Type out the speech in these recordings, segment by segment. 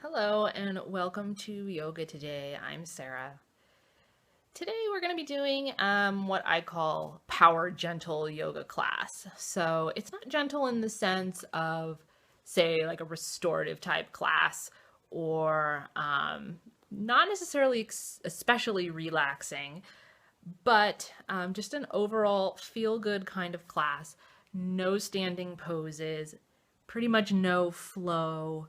Hello and welcome to Yoga Today. I'm Sarah. Today we're going to be doing what I call power gentle yoga class. So it's not gentle in the sense of, say, like a restorative type class or not necessarily especially relaxing, but just an overall feel good kind of class. No standing poses, pretty much no flow,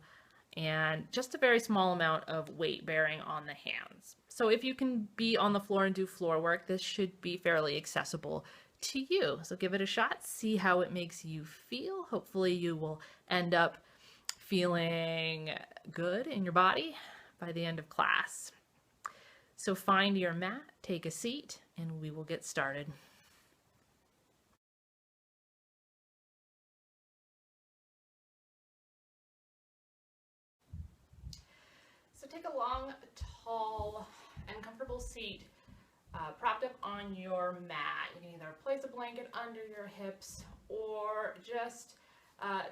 and just a very small amount of weight bearing on the hands. So if you can be on the floor and do floor work, this should be fairly accessible to you. So give it a shot, see how it makes you feel. Hopefully you will end up feeling good in your body by the end of class. So find your mat, take a seat, and we will get started. So take a long, tall, and comfortable seat propped up on your mat. You can either place a blanket under your hips or just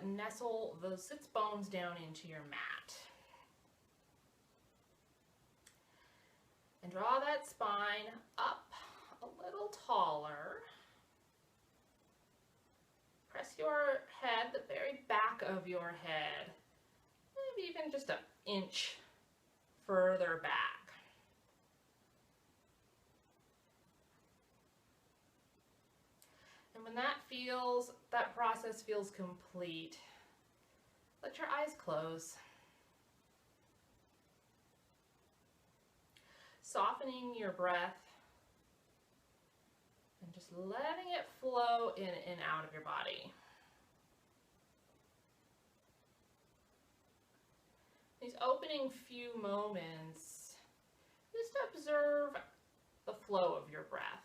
nestle the sits bones down into your mat. And draw that spine up a little taller. Press your head, the very back of your head, maybe even just an inch further back. And when that process feels complete, let your eyes close. Softening your breath and just letting it flow in and out of your body. These opening few moments, just observe the flow of your breath.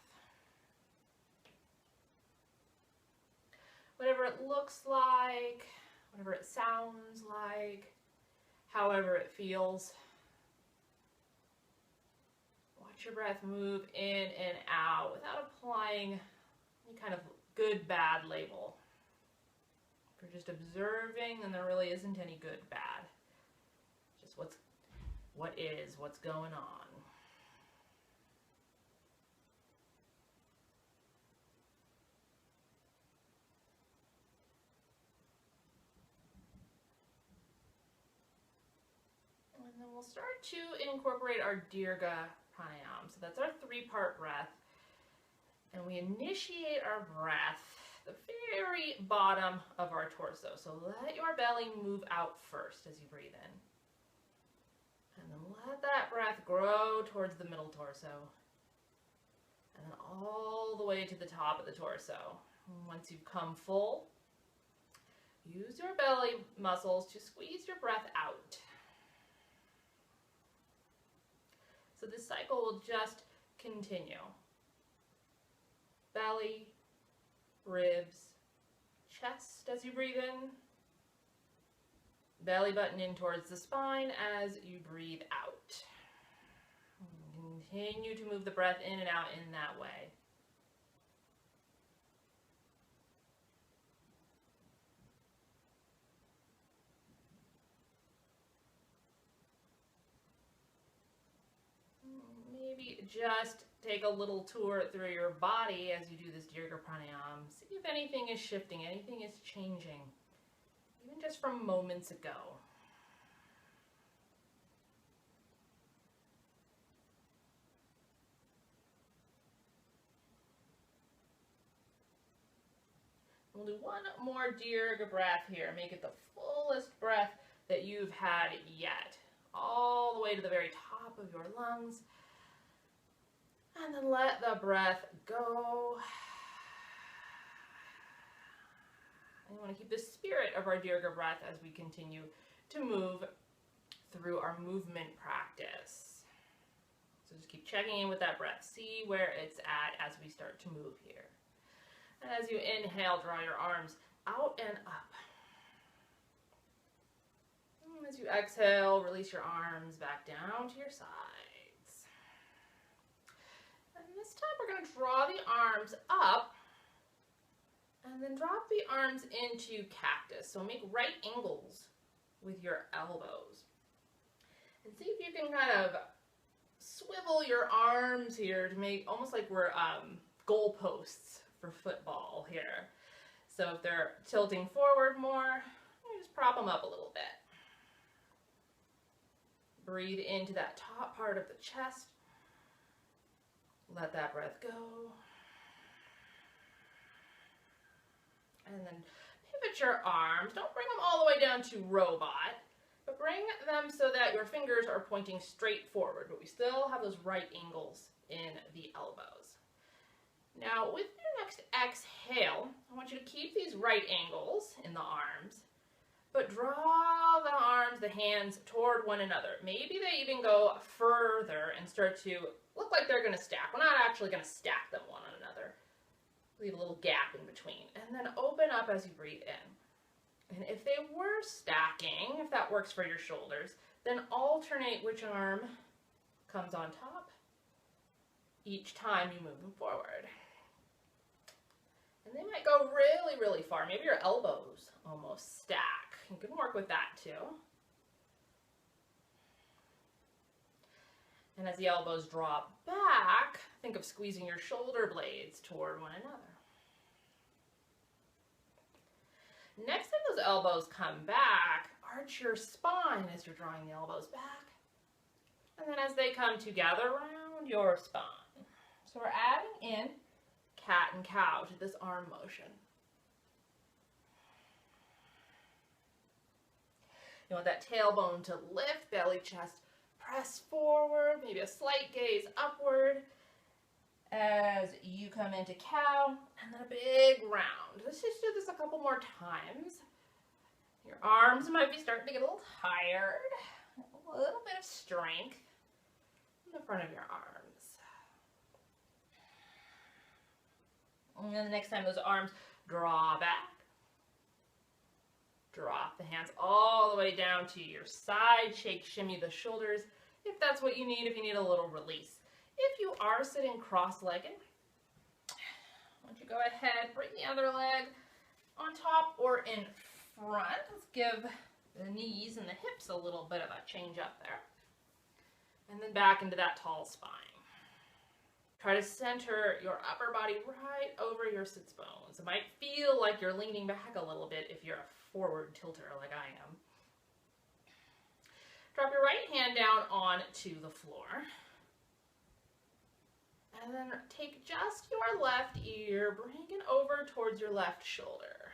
Whatever it looks like, whatever it sounds like, however it feels. Watch your breath move in and out without applying any kind of good, bad label. If you're just observing, then there really isn't any good, bad. Just what's going on. And then we'll start to incorporate our Dirga pranayama. So that's our three-part breath. And we initiate our breath the very bottom of our torso. So let your belly move out first as you breathe in. And then let that breath grow towards the middle torso. And then all the way to the top of the torso. And once you've come full, use your belly muscles to squeeze your breath out. So this cycle will just continue. Belly, ribs, chest as you breathe in. Belly button in towards the spine as you breathe out. Continue to move the breath in and out in that way. Maybe just take a little tour through your body as you do this Dirga pranayama. See if anything is shifting, anything is changing, even just from moments ago. We'll do one more Dirga breath here. Make it the fullest breath that you've had yet. All the way to the very top of your lungs. And then let the breath go. And you want to keep the spirit of our Dirga breath as we continue to move through our movement practice. So just keep checking in with that breath. See where it's at as we start to move here. And as you inhale, draw your arms out and up. And as you exhale, release your arms back down to your sides. And this time we're going to draw the arms up and then drop the arms into cactus. So make right angles with your elbows. And see if you can kind of swivel your arms here to make almost like we're goalposts for football here. So if they're tilting forward more, you just prop them up a little bit. Breathe into that top part of the chest. Let that breath go. And then pivot your arms. Don't bring them all the way down to robot, but bring them so that your fingers are pointing straight forward, but we still have those right angles in the elbows. Now, with your next exhale, I want you to keep these right angles in the arms, but draw the arms, the hands toward one another. Maybe they even go further and start to look like they're going to stack. We're not actually going to stack them one on another. Leave a little gap in between, and then open up as you breathe in. And if they were stacking, if that works for your shoulders, then alternate which arm comes on top each time you move them forward. And they might go really, really far. Maybe your elbows almost stack. You can work with that too. And as the elbows drop back, think of squeezing your shoulder blades toward one another. Next time those elbows come back, arch your spine as you're drawing the elbows back. And then as they come together, round your spine. So we're adding in cat and cow to this arm motion. You want that tailbone to lift, belly, chest, press forward, maybe a slight gaze upward as you come into cow, and then a big round. Let's just do this a couple more times. Your arms might be starting to get a little tired. A little bit of strength in the front of your arms. And then the next time those arms draw back, drop the hands all the way down to your side. Shake, shimmy the shoulders if that's what you need, if you need a little release. If you are sitting cross-legged, why don't you go ahead, bring the other leg on top or in front. Let's give the knees and the hips a little bit of a change up there. And then back into that tall spine. Try to center your upper body right over your sits bones. It might feel like you're leaning back a little bit if you're a forward tilter like I am. Drop your right hand down onto the floor. And then take just your left ear, bring it over towards your left shoulder.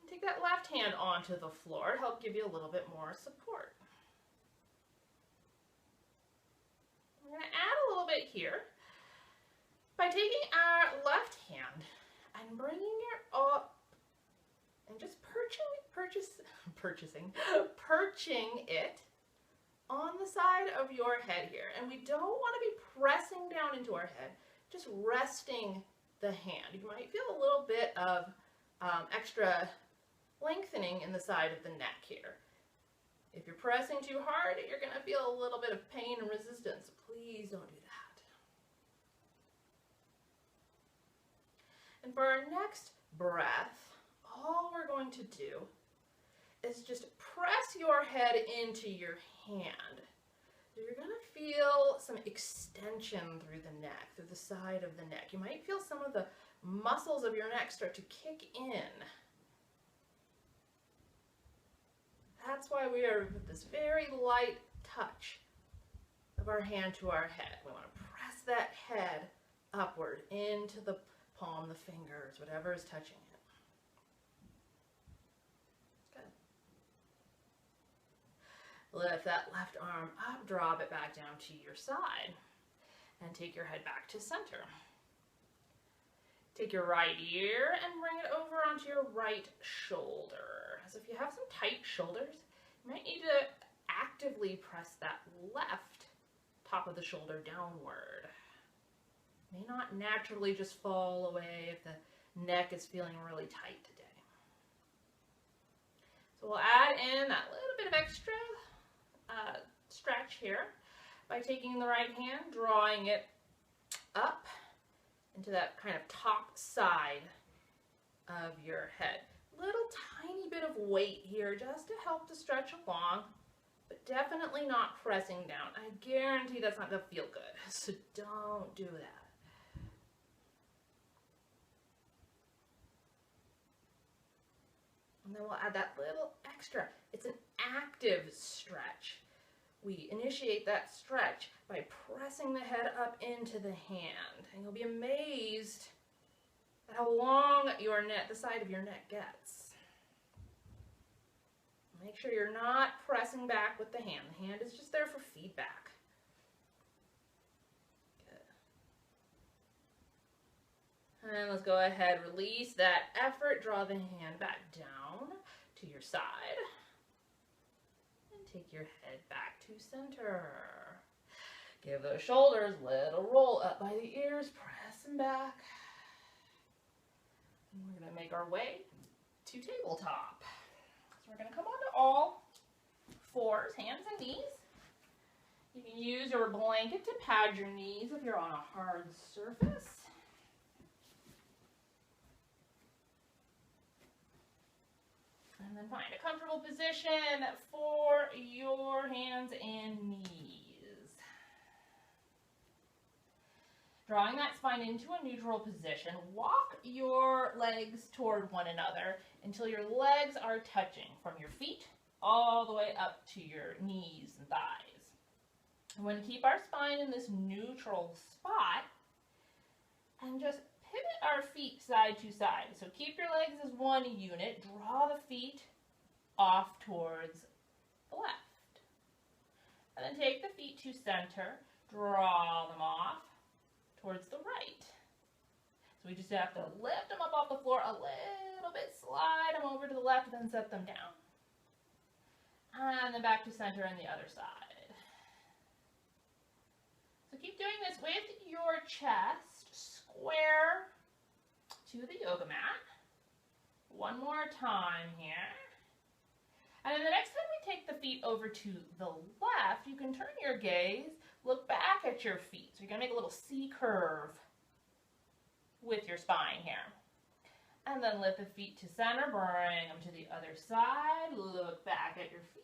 And take that left hand onto the floor to help give you a little bit more support. We're going to add a little bit here by taking our left hand and bringing it up and just perching it on the side of your head here. And we don't want to be pressing down into our head, just resting the hand. You might feel a little bit of extra lengthening in the side of the neck here. If you're pressing too hard, you're going to feel a little bit of pain and resistance. Please don't do that. And for our next breath, all we're going to do is just press your head into your hand. So you're going to feel some extension through the neck, through the side of the neck. You might feel some of the muscles of your neck start to kick in. That's why we are with this very light touch of our hand to our head. We want to press that head upward into the palm, the fingers, whatever is touching it. Good. Lift that left arm up, drop it back down to your side, and take your head back to center. Take your right ear and bring it over onto your right shoulder. As if you have some tight shoulders, you might need to actively press that left top of the shoulder downward. It may not naturally just fall away if the neck is feeling really tight today. So we'll add in that little bit of extra stretch here by taking the right hand, drawing it up into that kind of top side of your head. little tiny bit of weight here just to help to stretch along, but definitely not pressing down. I guarantee that's not going to feel good, so don't do that. And then we'll add that little extra. It's an active stretch. We initiate that stretch by pressing the head up into the hand. And you'll be amazed at how long your neck, the side of your neck gets. Make sure you're not pressing back with the hand. The hand is just there for feedback. Good. And let's go ahead, release that effort, draw the hand back down to your side. Take your head back to center. Give those shoulders a little roll up by the ears, press them back. And we're going to make our way to tabletop. So we're going to come onto all fours, hands and knees. You can use your blanket to pad your knees if you're on a hard surface. And then find a comfortable position for your hands and knees. Drawing that spine into a neutral position, walk your legs toward one another until your legs are touching from your feet all the way up to your knees and thighs. We want to keep our spine in this neutral spot and just pivot our feet side to side. So keep your legs as one unit. Draw the feet off towards the left. And then take the feet to center. Draw them off towards the right. So we just have to lift them up off the floor a little bit, slide them over to the left, then set them down. And then back to center on the other side. So keep doing this with your chest square to the yoga mat. One more time here. And then the next time we take the feet over to the left, you can turn your gaze, look back at your feet. So you're going to make a little C curve with your spine here. And then lift the feet to center, bring them to the other side, look back at your feet.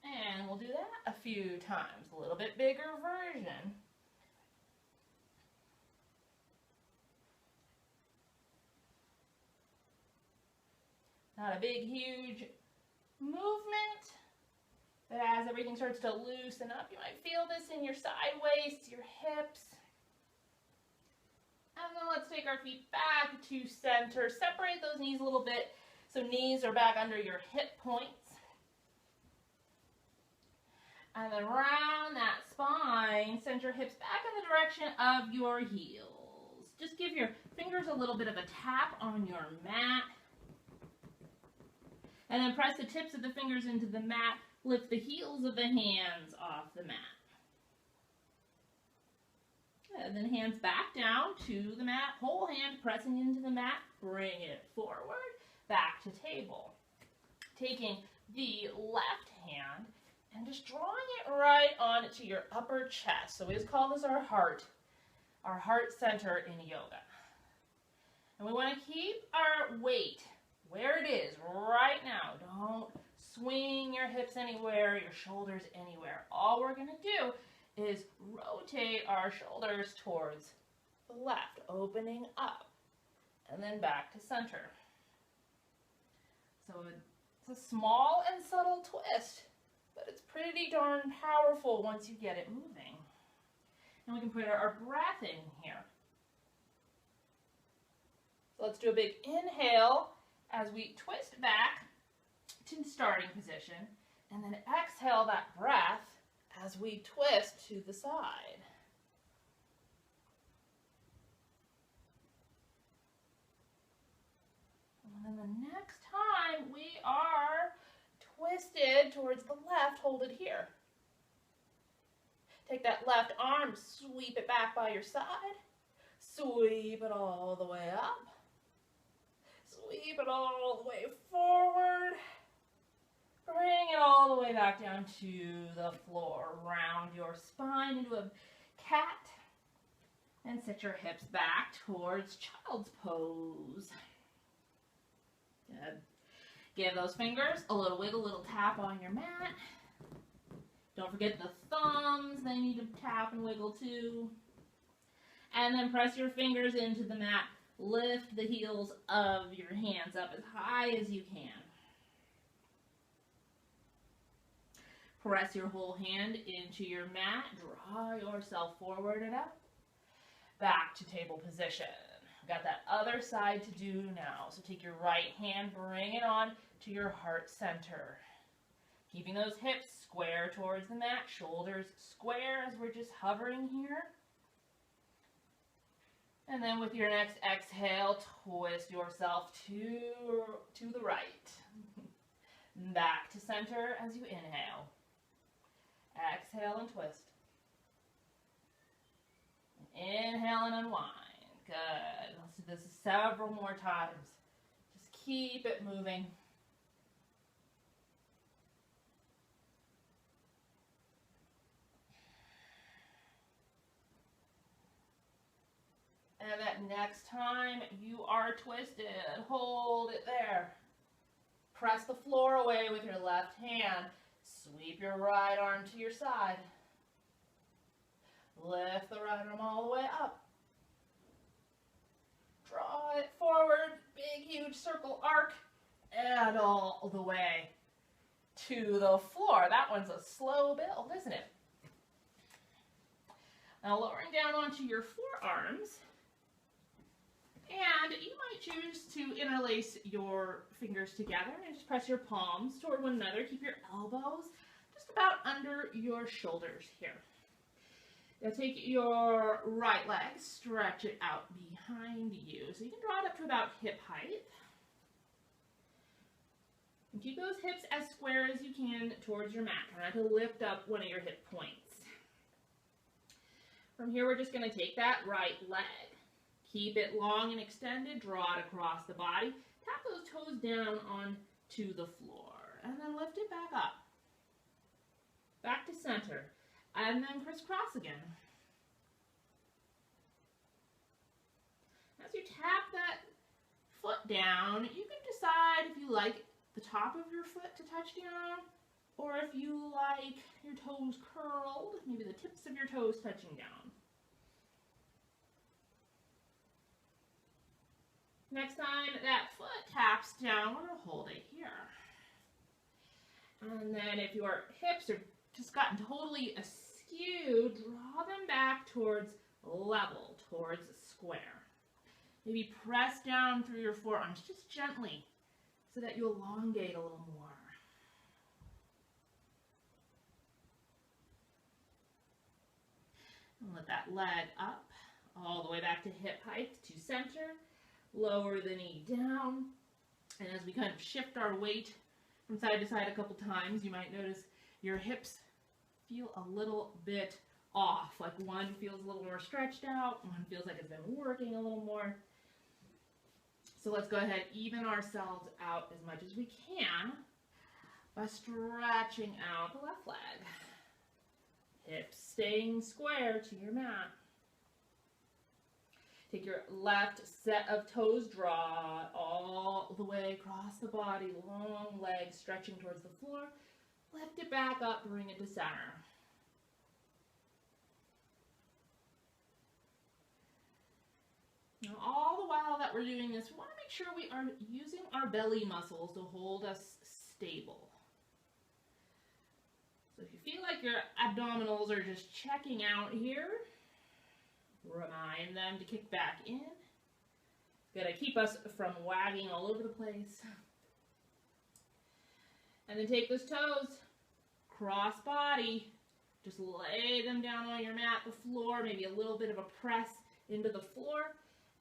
And we'll do that a few times, a little bit bigger version. Not a big, huge movement, but as everything starts to loosen up, you might feel this in your side waist, your hips. And then let's take our feet back to center. Separate those knees a little bit so knees are back under your hip points. And then round that spine, send your hips back in the direction of your heels. Just give your fingers a little bit of a tap on your mat. And then press the tips of the fingers into the mat. Lift the heels of the hands off the mat. And then hands back down to the mat. Whole hand pressing into the mat. Bring it forward. Back to table. Taking the left hand and just drawing it right onto your upper chest. So we just call this our heart center in yoga. And we want to keep our weight where it is right now. Don't swing your hips anywhere, your shoulders anywhere. All we're going to do is rotate our shoulders towards the left, opening up, and then back to center. So it's a small and subtle twist, but it's pretty darn powerful once you get it moving. And we can put our breath in here. So let's do a big inhale as we twist back to starting position, and then exhale that breath as we twist to the side. And then the next time we are twisted towards the left, hold it here. Take that left arm, sweep it back by your side, sweep it all the way up, sweep it all the way forward, bring it all the way back down to the floor. Round your spine into a cat. And sit your hips back towards child's pose. Good. Give those fingers a little wiggle, little tap on your mat. Don't forget the thumbs, they need to tap and wiggle too. And then press your fingers into the mat. Lift the heels of your hands up as high as you can. Press your whole hand into your mat. Draw yourself forward and up. Back to table position. Got that other side to do now. So take your right hand, bring it on to your heart center. Keeping those hips square towards the mat, shoulders square as we're just hovering here. And then with your next exhale, twist yourself to the right. Back to center as you inhale. Exhale and twist. Inhale and unwind. Good. Let's do this several more times. Just keep it moving. And that next time you are twisted, hold it there. Press the floor away with your left hand. Sweep your right arm to your side. Lift the right arm all the way up. Draw it forward, big huge circle arc, and all the way to the floor. That one's a slow build, isn't it? Now lowering down onto your forearms, and you might choose to interlace your fingers together and just press your palms toward one another. Keep your elbows just about under your shoulders here. Now take your right leg, stretch it out behind you. So you can draw it up to about hip height. And keep those hips as square as you can towards your mat. Try not to lift up one of your hip points. From here, we're just going to take that right leg. Keep it long and extended. Draw it across the body. Tap those toes down onto the floor. And then lift it back up. Back to center. And then crisscross again. As you tap that foot down, you can decide if you like the top of your foot to touch down, or if you like your toes curled, maybe the tips of your toes touching down. Next time that foot taps down, we're going to hold it here. And then if your hips are just gotten totally askew, draw them back towards level, towards square. Maybe press down through your forearms just gently so that you elongate a little more. And let that leg up all the way back to hip height, to center. Lower the knee down. And as we kind of shift our weight from side to side a couple times, you might notice your hips feel a little bit off. Like one feels a little more stretched out, one feels like it's been working a little more. So let's go ahead, even ourselves out as much as we can by stretching out the left leg. Hips staying square to your mat. Take your left set of toes, draw all the way across the body, long legs stretching towards the floor. Lift it back up, bring it to center. Now, all the while that we're doing this, we want to make sure we are using our belly muscles to hold us stable. So if you feel like your abdominals are just checking out here, remind them to kick back in. It's going to keep us from wagging all over the place. And then take those toes, cross body, just lay them down on your mat, the floor, maybe a little bit of a press into the floor,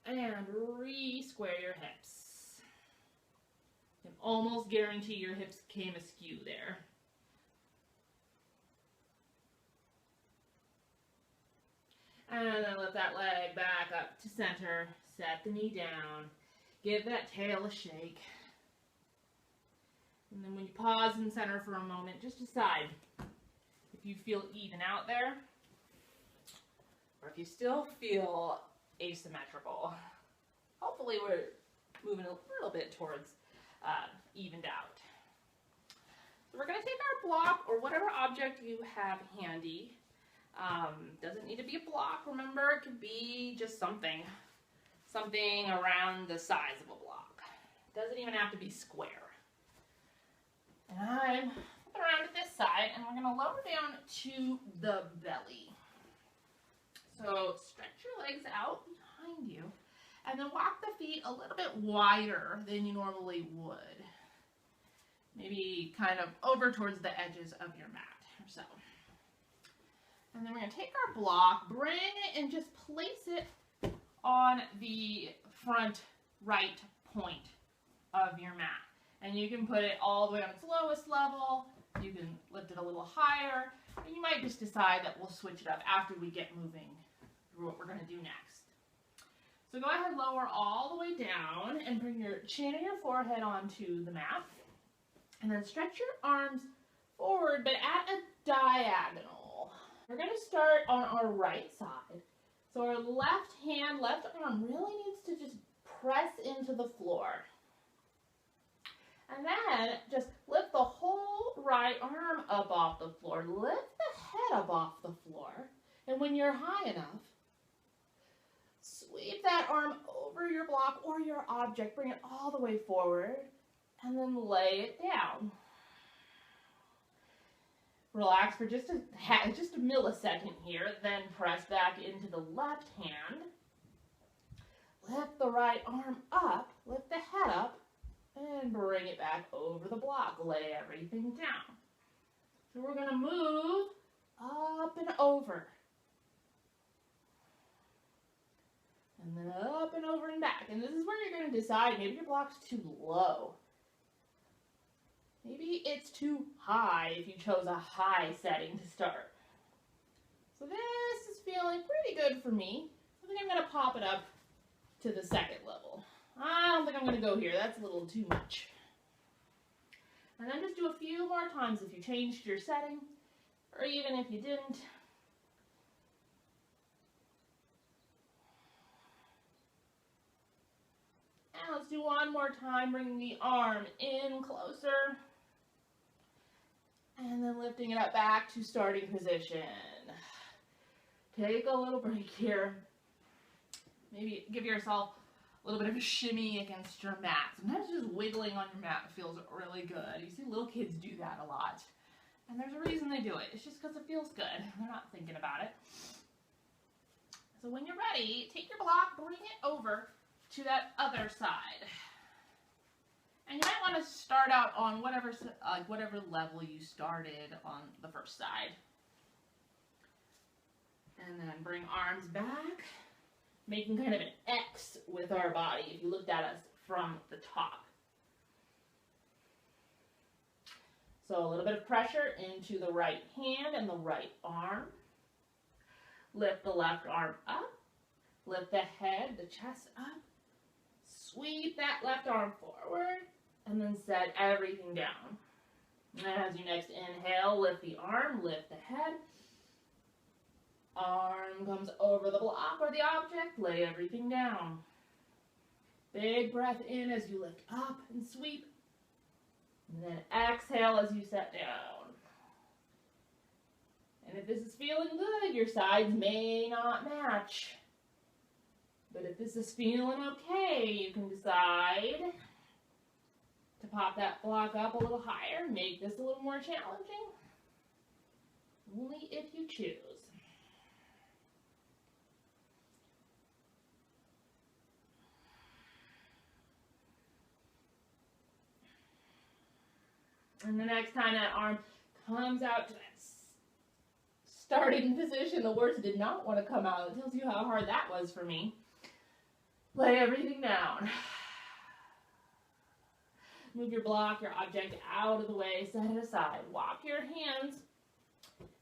and re-square your hips. You can almost guarantee your hips came askew there. And then lift that leg back up to center, set the knee down, give that tail a shake. And then when you pause in center for a moment, just decide if you feel even out there or if you still feel asymmetrical, hopefully we're moving a little bit towards evened out. So we're going to take our block or whatever object you have handy. Doesn't need to be a block, remember, it could be just something around the size of a block. Doesn't even have to be square. And I'm flipping around to this side, and we're going to lower down to the belly. So stretch your legs out behind you, and then walk the feet a little bit wider than you normally would. Maybe kind of over towards the edges of your mat or so. And then we're going to take our block, bring it, and just place it on the front right point of your mat. And you can put it all the way on its lowest level. You can lift it a little higher. And you might just decide that we'll switch it up after we get moving through what we're going to do next. So go ahead, lower all the way down and bring your chin and your forehead onto the mat. And then stretch your arms forward, but at a diagonal. We're going to start on our right side. So our left hand, left arm really needs to just press into the floor. And then just lift the whole right arm up off the floor. Lift the head up off the floor. And when you're high enough, sweep that arm over your block or your object. Bring it all the way forward. And then lay it down. Relax for just a millisecond here, then press back into the left hand. Lift the right arm up, lift the head up, and bring it back over the block. Lay everything down. So we're going to move up and over. And then up and over and back. And this is where you're going to decide, maybe your block's too low. Maybe it's too high if you chose a high setting to start. So this is feeling pretty good for me. I think I'm going to pop it up to the second level. I don't think I'm going to go here. That's a little too much. And then just do a few more times if you changed your setting, or even if you didn't. And let's do one more time, bringing the arm in closer. And then lifting it up back to starting position. Take a little break here. Maybe give yourself a little bit of a shimmy against your mat. Sometimes just wiggling on your mat feels really good. You see little kids do that a lot. And there's a reason they do it. It's just because it feels good. They're not thinking about it. So when you're ready, take your block, bring it over to that other side. And you might want to start out on whatever level you started on the first side. And then bring arms back, making kind of an X with our body if you looked at us from the top. So a little bit of pressure into the right hand and the right arm. Lift the left arm up. Lift the head, the chest up. Sweep that left arm forward. And then set everything down. And as you next inhale, lift the arm, lift the head. Arm comes over the block or the object, lay everything down. Big breath in as you lift up and sweep. And then exhale as you set down. And if this is feeling good, your sides may not match. But if this is feeling okay, you can decide to pop that block up a little higher, make this a little more challenging, only if you choose. And the next time that arm comes out to that starting position, the words did not want to come out. It tells you how hard that was for me. Lay everything down. Move your block, your object out of the way, set it aside. Walk your hands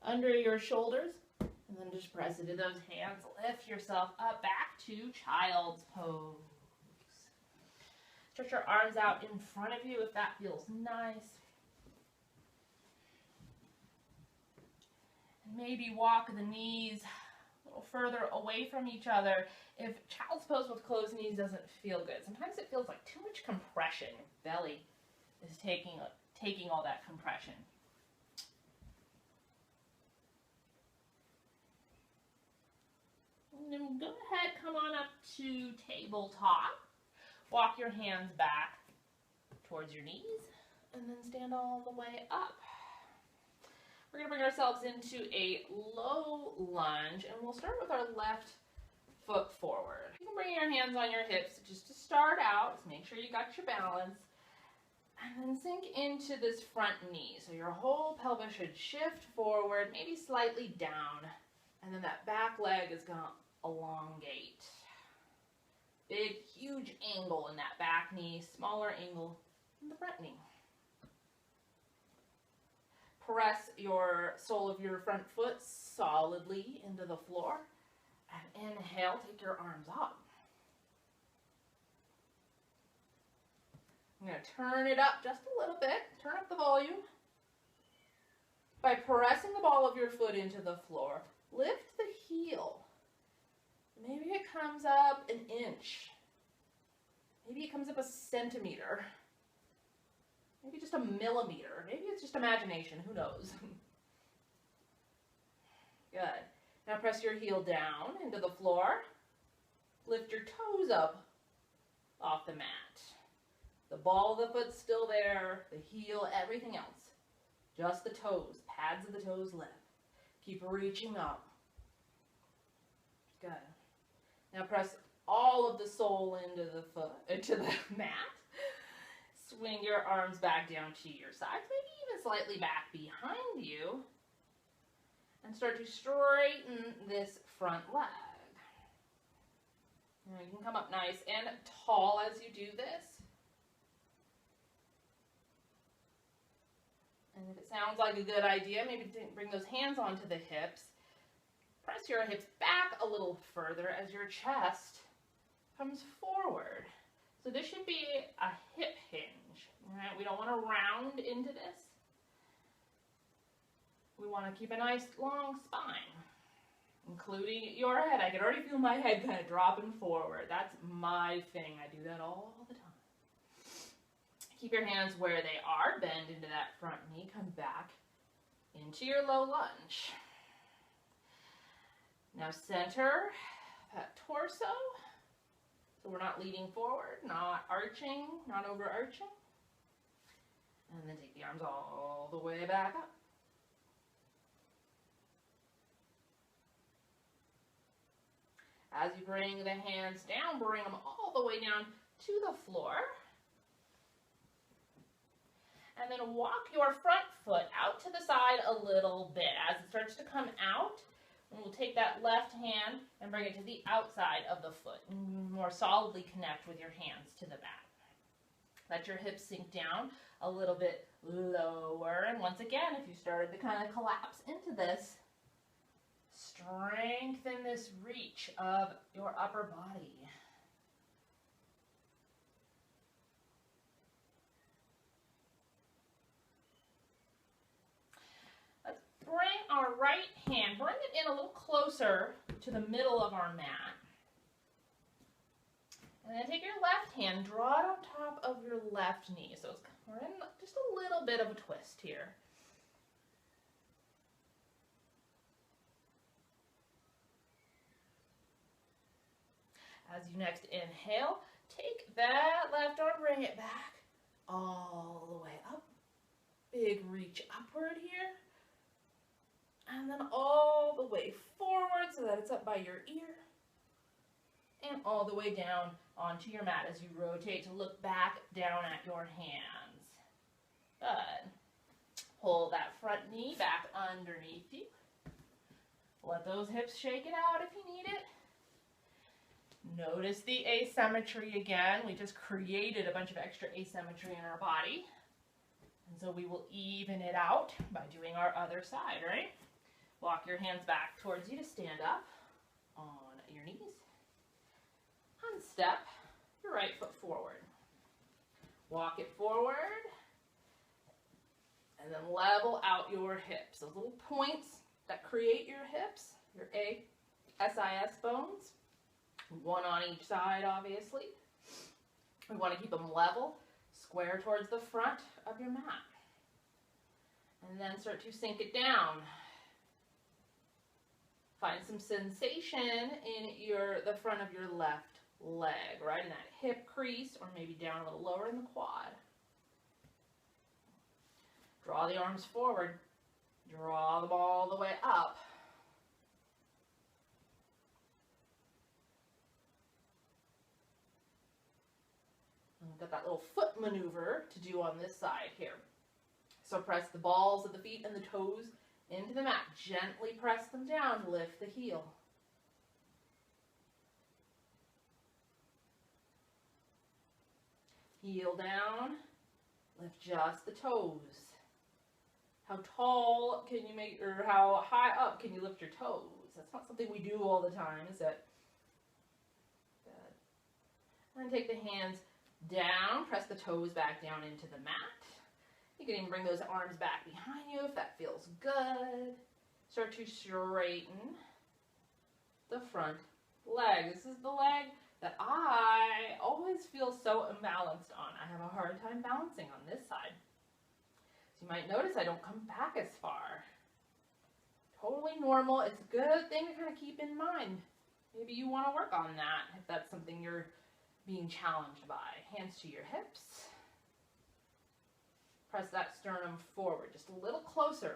under your shoulders, and then just press into those hands. Lift yourself up back to child's pose. Stretch your arms out in front of you if that feels nice. And maybe walk the knees a little further away from each other. If child's pose with closed knees doesn't feel good, sometimes it feels like too much compression. Your belly is taking all that compression. And then go ahead, come on up to tabletop. Walk your hands back towards your knees, and then stand all the way up. We're going to bring ourselves into a low lunge, and we'll start with our left foot forward. You can bring your hands on your hips just to start out. Just make sure you got your balance. And then sink into this front knee. So your whole pelvis should shift forward, maybe slightly down. And then that back leg is going to elongate. Big, huge angle in that back knee, smaller angle in the front knee. Press your sole of your front foot solidly into the floor. And inhale, take your arms up. I'm going to turn it up just a little bit. Turn up the volume. By pressing the ball of your foot into the floor, lift the heel. Maybe it comes up an inch. Maybe it comes up a centimeter. Maybe just a millimeter. Maybe it's just imagination. Who knows? Good. Now press your heel down into the floor. Lift your toes up off the mat. The ball of the foot's still there. The heel, everything else. Just the toes. Pads of the toes lift. Keep reaching up. Good. Now press all of the sole into the mat. Swing your arms back down to your sides, maybe even slightly back behind you. And start to straighten this front leg. Now you can come up nice and tall as you do this. And if it sounds like a good idea, maybe bring those hands onto the hips. Press your hips back a little further as your chest comes forward. So this should be a hip hinge. All right? We don't want to round into this. We want to keep a nice long spine, including your head. I can already feel my head kind of dropping forward. That's my thing. I do that all the time. Keep your hands where they are. Bend into that front knee. Come back into your low lunge. Now center that torso. So we're not leaning forward, not arching, not overarching. And then take the arms all the way back up. As you bring the hands down, bring them all the way down to the floor. And then walk your front foot out to the side a little bit. As it starts to come out, we'll take that left hand and bring it to the outside of the foot. And more solidly connect with your hands to the back. Let your hips sink down a little bit lower. And once again, if you started to kind of collapse into this, strengthen this reach of your upper body. Let's bring our right hand, bring it in a little closer to the middle of our mat. And then take your left hand, draw it on top of your left knee. So we're in just a little bit of a twist here. As you next inhale, take that left arm, bring it back all the way up. Big reach upward here. And then all the way forward so that it's up by your ear. And all the way down onto your mat as you rotate to look back down at your hands. Good. Pull that front knee back underneath you. Let those hips shake it out if you need it. Notice the asymmetry again. We just created a bunch of extra asymmetry in our body. And so we will even it out by doing our other side, right? Walk your hands back towards you to stand up on your knees. Unstep your right foot forward. Walk it forward. And then level out your hips. Those little points that create your hips, your A SIS bones, one on each side, obviously. We want to keep them level, square towards the front of your mat. And then start to sink it down. Find some sensation in the front of your left leg, right in that hip crease, or maybe down a little lower in the quad. Draw the arms forward. Draw them all the way up. And we've got that little foot maneuver to do on this side here. So press the balls of the feet and the toes into the mat. Gently press them down. Lift the heel. Heel down. Lift just the toes. How tall can you make, or how high up can you lift your toes? That's not something we do all the time, is it? Good. And then take the hands down. Press the toes back down into the mat. You can even bring those arms back behind you if that feels good. Start to straighten the front leg. This is the leg that I always feel so imbalanced on. I have a hard time balancing on this side. So you might notice I don't come back as far. Totally normal. It's a good thing to kind of keep in mind. Maybe you want to work on that if that's something you're being challenged by. Hands to your hips. Press that sternum forward, just a little closer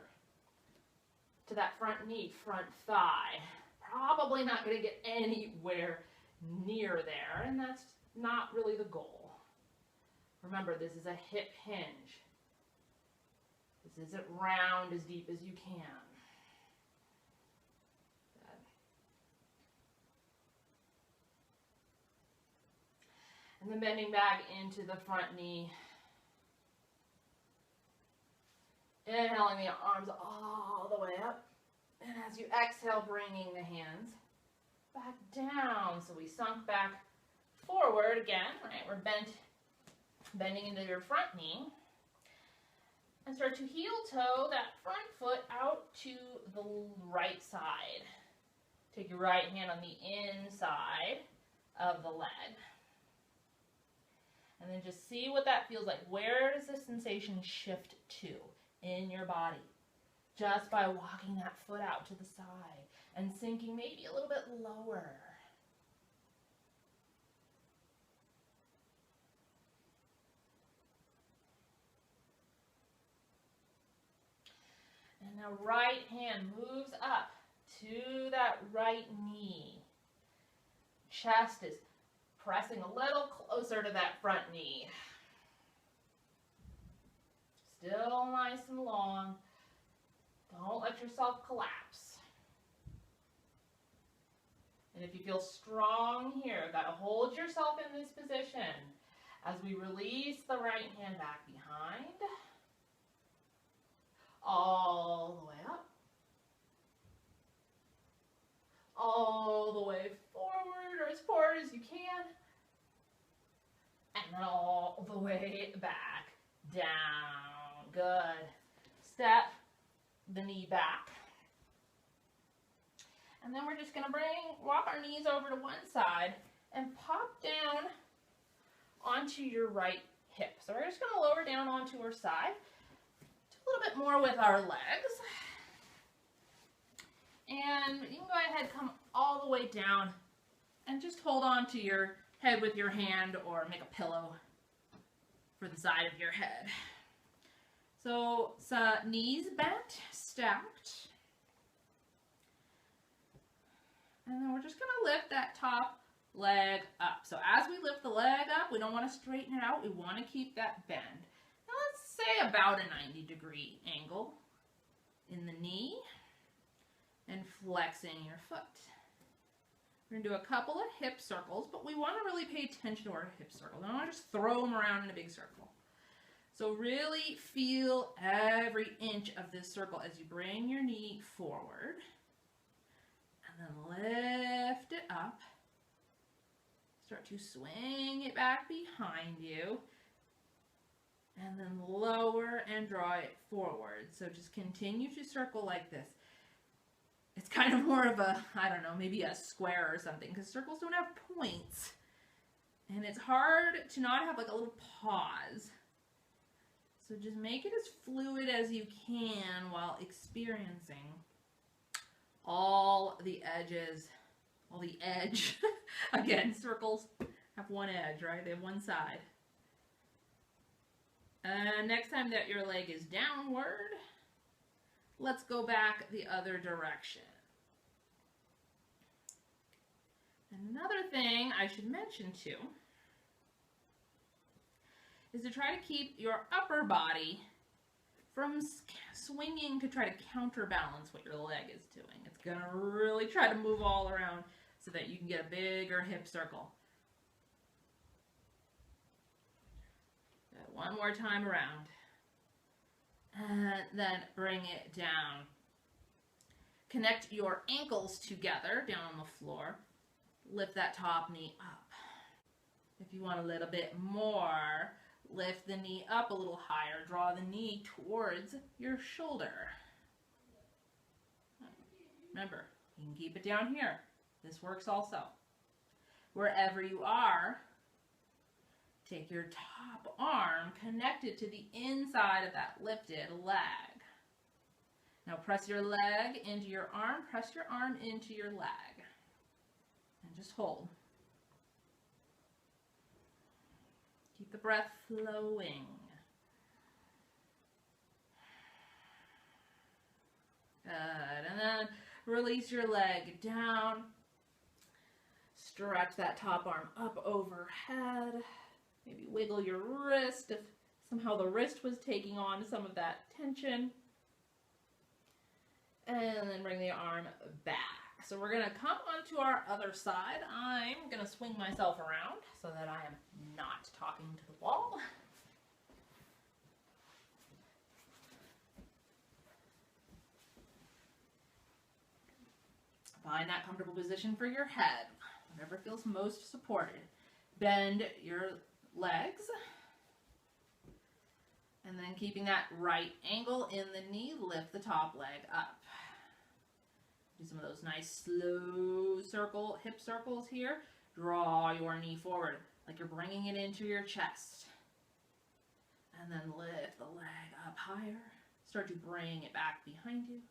to that front knee, front thigh. Probably not going to get anywhere near there, and that's not really the goal. Remember, this is a hip hinge. This isn't round as deep as you can. Good. And then bending back into the front knee. Inhaling the arms all the way up. And as you exhale, bringing the hands back down. So we sunk back forward again, right? We're bending into your front knee. And start to heel toe that front foot out to the right side. Take your right hand on the inside of the leg. And then just see what that feels like. Where does the sensation shift to in your body? Just by walking that foot out to the side and sinking maybe a little bit lower. And now right hand moves up to that right knee. Chest is pressing a little closer to that front knee. Still nice and long. Don't let yourself collapse. And if you feel strong here, gotta hold yourself in this position as we release the right hand back behind. All the way up. All the way forward, or as forward as you can. And then all the way back down. Good. Step the knee back. And then we're just going to walk our knees over to one side and pop down onto your right hip. So we're just going to lower down onto our side. Do a little bit more with our legs. And you can go ahead, come all the way down and just hold on to your head with your hand or make a pillow for the side of your head. So knees bent, stacked. And then we're just going to lift that top leg up. So as we lift the leg up, we don't want to straighten it out. We want to keep that bend. Now let's say about a 90-degree angle in the knee and flexing your foot. We're going to do a couple of hip circles, but we want to really pay attention to our hip circles. I don't want to just throw them around in a big circle. So really feel every inch of this circle as you bring your knee forward. And then lift it up. Start to swing it back behind you. And then lower and draw it forward. So just continue to circle like this. It's kind of more of a, I don't know, maybe a square or something, because circles don't have points. And it's hard to not have like a little pause. So just make it as fluid as you can while experiencing all the edges, all the edge. Again, circles have one edge, right? They have one side. Next time that your leg is downward, let's go back the other direction. And another thing I should mention too is to try to keep your upper body from swinging to try to counterbalance what your leg is doing. It's going to really try to move all around so that you can get a bigger hip circle. One more time around. And then bring it down. Connect your ankles together down on the floor. Lift that top knee up. If you want a little bit more, lift the knee up a little higher. Draw the knee towards your shoulder. Remember, you can keep it down here. This works also. Wherever you are, take your top arm connected to the inside of that lifted leg. Now press your leg into your arm. Press your arm into your leg. And just hold. Keep the breath flowing. Good. And then release your leg down. Stretch that top arm up overhead. Maybe wiggle your wrist if somehow the wrist was taking on some of that tension. And then bring the arm back. So we're going to come onto our other side. I'm going to swing myself around so that I am not talking to the wall. Find that comfortable position for your head, whatever feels most supported. Bend your legs. And then keeping that right angle in the knee, lift the top leg up. Do some of those nice slow hip circles here. Draw your knee forward like you're bringing it into your chest. And then lift the leg up higher. Start to bring it back behind you.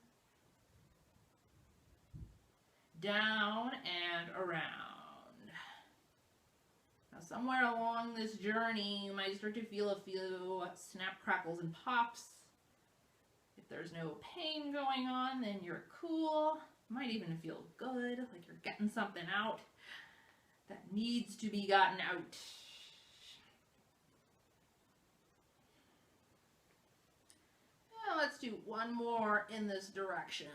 Down and around. Now somewhere along this journey, you might start to feel a few snap, crackles, and pops. If there's no pain going on, then you're cool. You might even feel good, like you're getting something out that needs to be gotten out. Now let's do one more in this direction.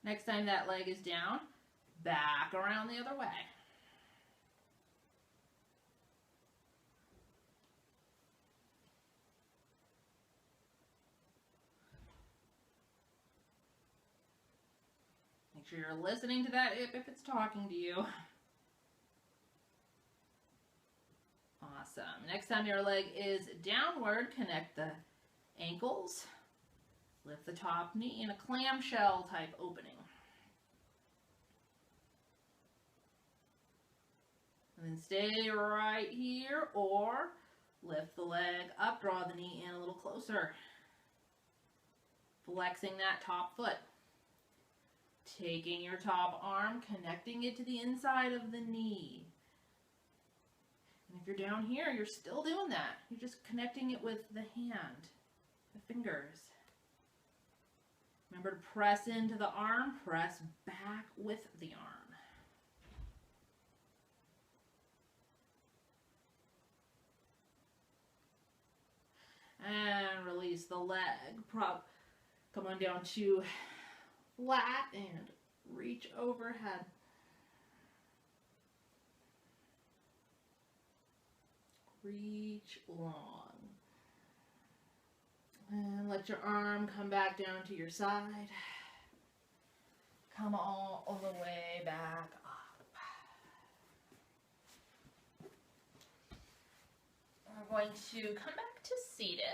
Next time that leg is down, back around the other way. Make sure you're listening to that hip if it's talking to you. Awesome. Next time your leg is downward, connect the ankles. Lift the top knee in a clamshell type opening. And then stay right here or lift the leg up, draw the knee in a little closer. Flexing that top foot. Taking your top arm, connecting it to the inside of the knee. And if you're down here, you're still doing that. You're just connecting it with the hand, the fingers. Remember to press into the arm, press back with the arm. And release the leg. Come on down to flat and reach overhead. Reach long. And let your arm come back down to your side. Come all the way back up. We're going to come back to seated.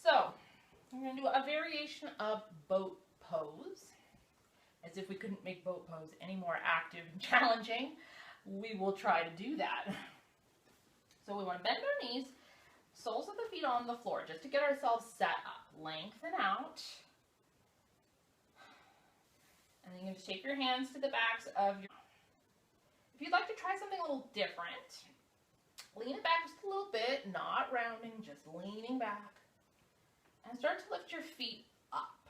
So, We're going to do a variation of boat pose. As if we couldn't make boat pose any more active and challenging, we will try to do that. So we want to bend our knees, soles of the feet on the floor, just to get ourselves set up. Lengthen out. And then you just take your hands to the backs of your... If you'd like to try something a little different, lean it back just a little bit, not rounding, just leaning back. And start to lift your feet up.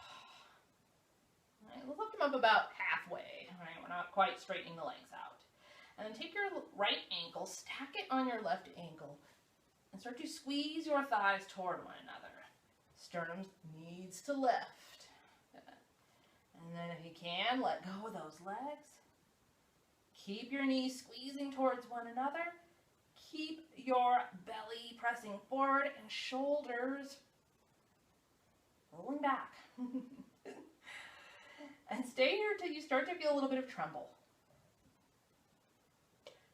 All right, we'll lift them up about halfway. All right, we're not quite straightening the legs out. And then take your right ankle, stack it on your left ankle, and start to squeeze your thighs toward one another. Sternum needs to lift. And then if you can, let go of those legs. Keep your knees squeezing towards one another. Keep your belly pressing forward and shoulders rolling back. And stay here till you start to feel a little bit of tremble.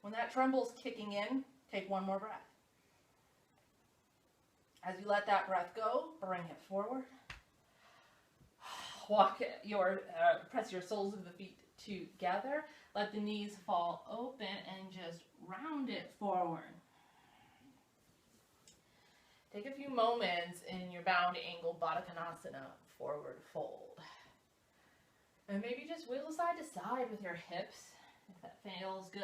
When that tremble's kicking in, take one more breath. As you let that breath go, bring it forward. Press your soles of the feet together. Let the knees fall open and just round it forward. Take a few moments in your bound angle Baddha Konasana forward fold. And maybe just wiggle side to side with your hips if that feels good.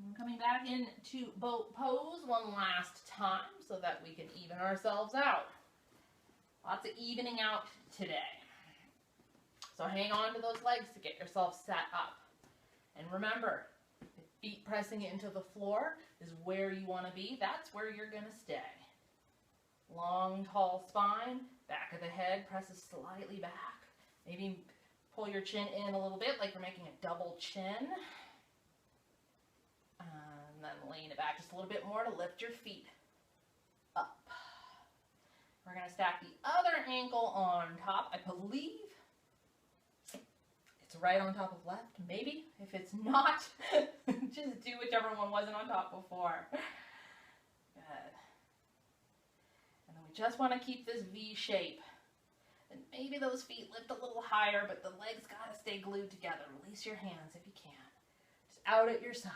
And coming back into boat pose one last time so that we can even ourselves out. Lots of evening out today. So hang on to those legs to get yourself set up. And remember, feet pressing into the floor is where you want to be. That's where you're going to stay. Long, tall spine, back of the head presses slightly back. Maybe pull your chin in a little bit like you're making a double chin. And then lean it back just a little bit more to lift your feet up. We're going to stack the other ankle on top. I believe it's right on top of left, maybe. If it's not, just do whichever one wasn't on top before. Good. And then we just want to keep this V shape. And maybe those feet lift a little higher, but the legs got to stay glued together. Release your hands if you can. Just out at your side.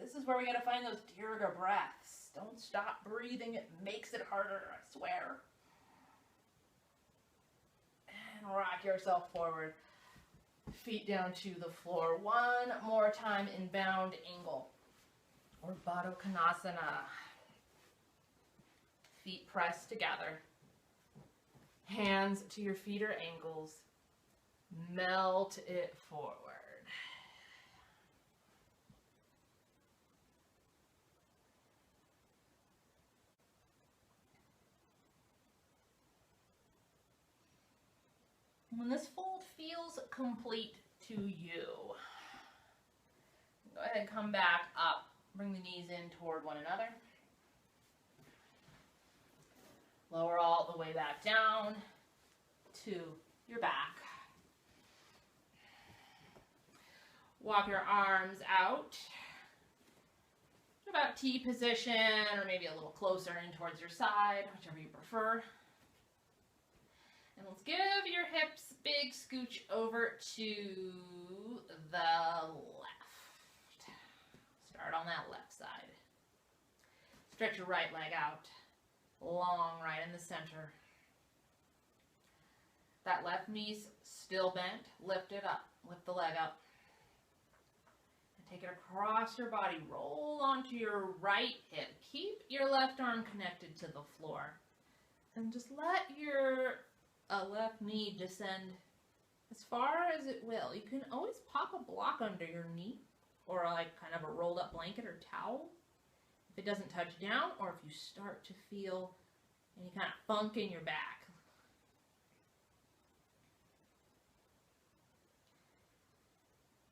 This is where we got to find those Dirga breaths. Don't stop breathing. It makes it harder, I swear. And rock yourself forward. Feet down to the floor. One more time in bound angle. Or Baddha Konasana. Feet pressed together. Hands to your feet or ankles. Melt it forward. When this fold feels complete to you, go ahead and come back up. Bring the knees in toward one another. Lower all the way back down to your back. Walk your arms out to about T position, or maybe a little closer in towards your side, whichever you prefer. And let's give your hips a big scooch over to the left. Start on that left side. Stretch your right leg out. Long right in the center. That left knee's still bent. Lift it up. Lift the leg up. And take it across your body. Roll onto your right hip. Keep your left arm connected to the floor. And just let your left knee descend as far as it will. You can always pop a block under your knee, or like kind of a rolled up blanket or towel if it doesn't touch down, or if you start to feel any kind of funk in your back.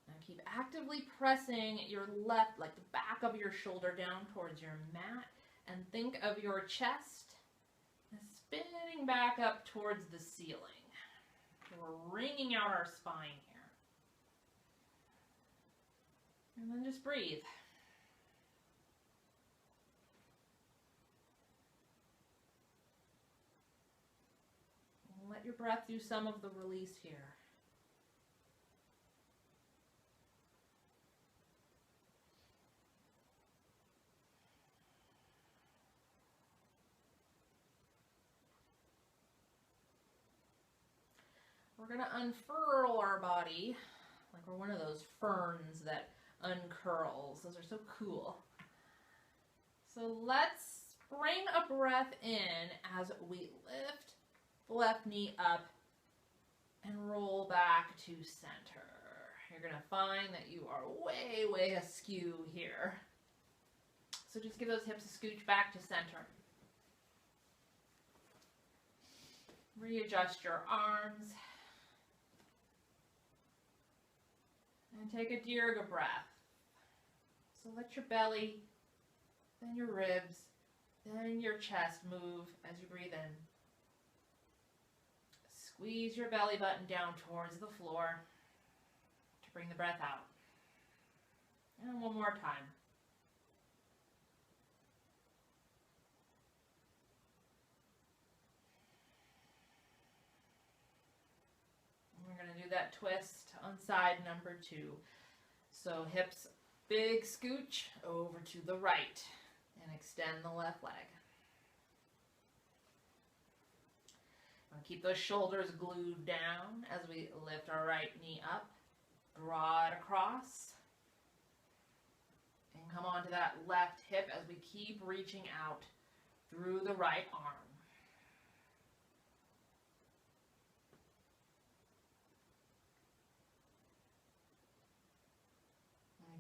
Now keep actively pressing your left, like the back of your shoulder down towards your mat, and think of your chest spinning back up towards the ceiling. We're wringing out our spine here. And then just breathe. And let your breath do some of the release here. We're going to unfurl our body like we're one of those ferns that uncurls. Those are so cool. So let's bring a breath in as we lift the left knee up and roll back to center. You're going to find that you are way, way askew here. So just give those hips a scooch back to center. Readjust your arms. And take a Dirga breath. So let your belly, then your ribs, then your chest move as you breathe in. Squeeze your belly button down towards the floor to bring the breath out. And one more time. We're going to do that twist on side number 2. So hips, big scooch over to the right and extend the left leg. We'll keep those shoulders glued down as we lift our right knee up, draw it across, and come onto that left hip as we keep reaching out through the right arm.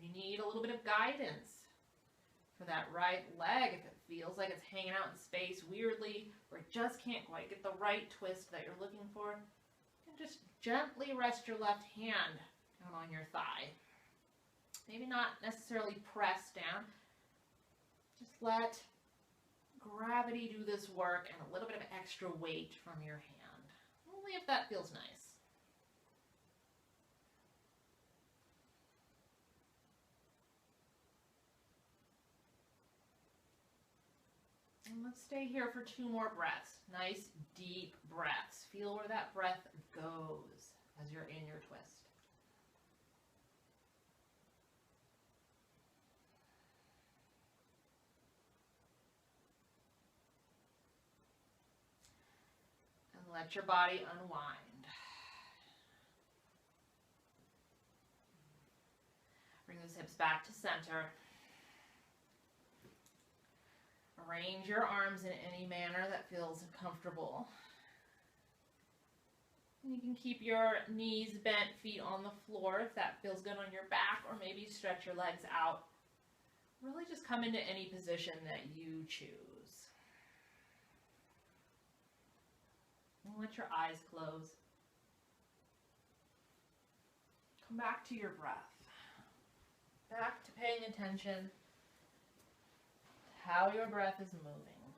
You need a little bit of guidance for that right leg. If it feels like it's hanging out in space weirdly, or it just can't quite get the right twist that you're looking for, you can just gently rest your left hand down on your thigh. Maybe not necessarily press down. Just let gravity do this work and a little bit of extra weight from your hand. Only if that feels nice. And let's stay here for 2 more breaths. Nice, deep breaths. Feel where that breath goes as you're in your twist. And let your body unwind. Bring those hips back to center. Arrange your arms in any manner that feels comfortable. And you can keep your knees bent, feet on the floor if that feels good on your back, or maybe stretch your legs out. Really just come into any position that you choose. And let your eyes close. Come back to your breath. Back to paying attention how your breath is moving.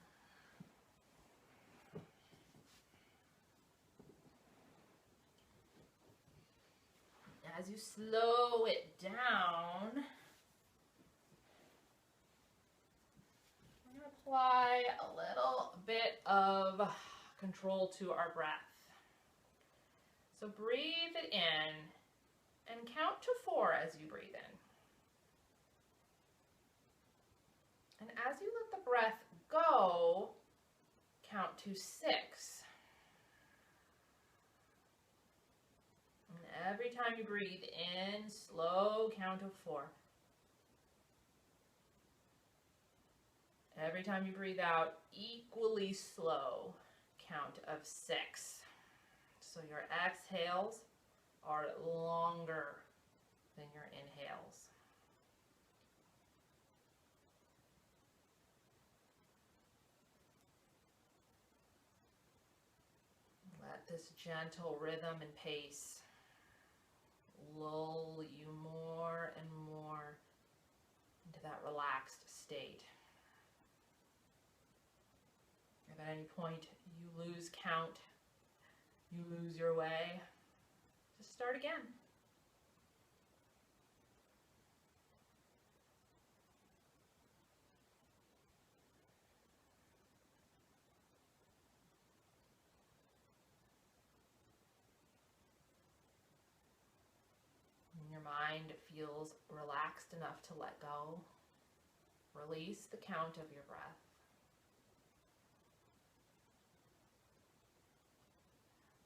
As you slow it down, we're going to apply a little bit of control to our breath. So breathe it in and count to 4 as you breathe in. And as you let the breath go, count to 6. And every time you breathe in, slow count of 4. Every time you breathe out, equally slow count of 6. So your exhales are longer than your inhales. Let this gentle rhythm and pace lull you more and more into that relaxed state. If at any point you lose count, you lose your way, just start again. When your mind feels relaxed enough to let go, release the count of your breath.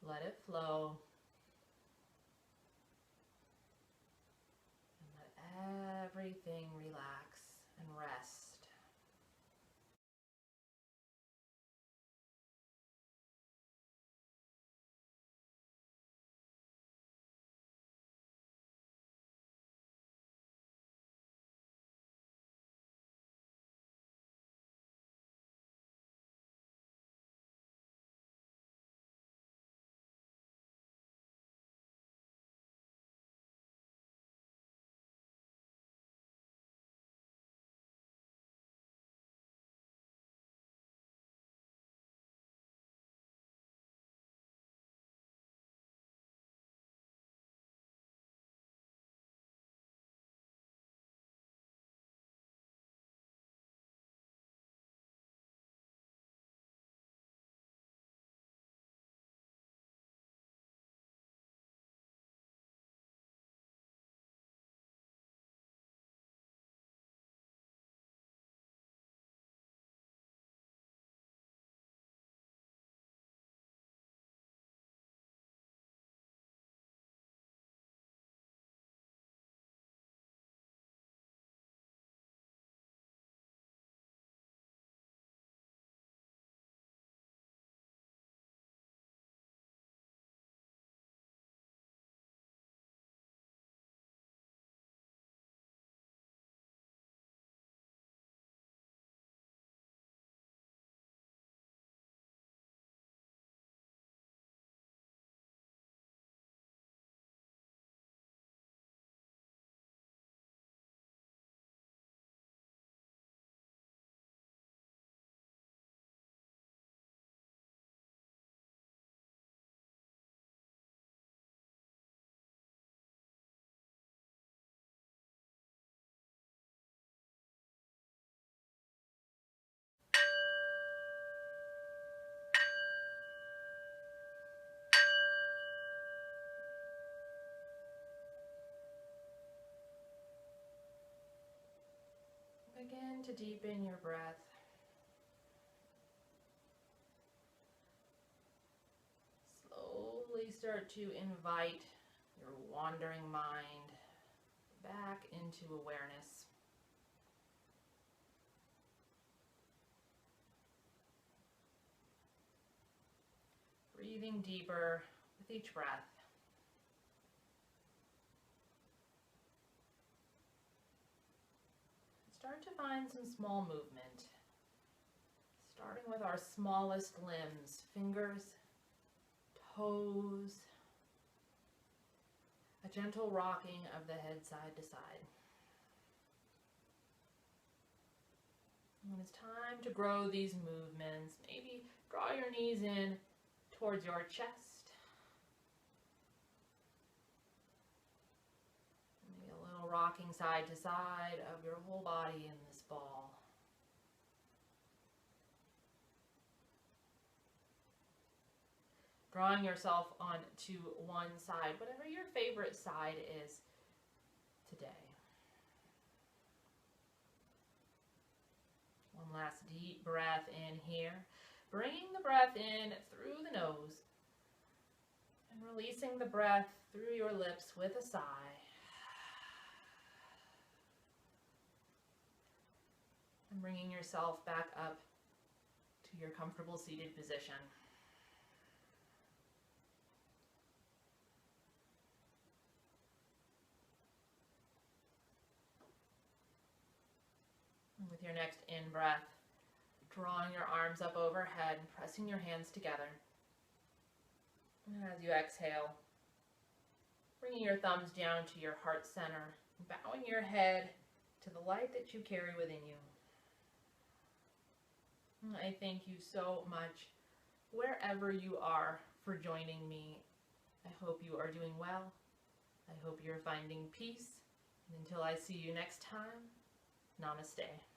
Let it flow. And let everything relax and rest. Begin to deepen your breath. Slowly start to invite your wandering mind back into awareness. Breathing deeper with each breath. Start to find some small movement, starting with our smallest limbs, fingers, toes, a gentle rocking of the head side to side. When it's time to grow these movements, maybe draw your knees in towards your chest. Maybe a little rocking side to side of your whole body in this ball. Drawing yourself onto one side, whatever your favorite side is today. One last deep breath in here. Bringing the breath in through the nose and releasing the breath through your lips with a sigh. And bringing yourself back up to your comfortable seated position. And with your next in-breath, drawing your arms up overhead and pressing your hands together. And as you exhale, bringing your thumbs down to your heart center, bowing your head to the light that you carry within you. I thank you so much, wherever you are, for joining me. I hope you are doing well. I hope you're finding peace. And until I see you next time, namaste.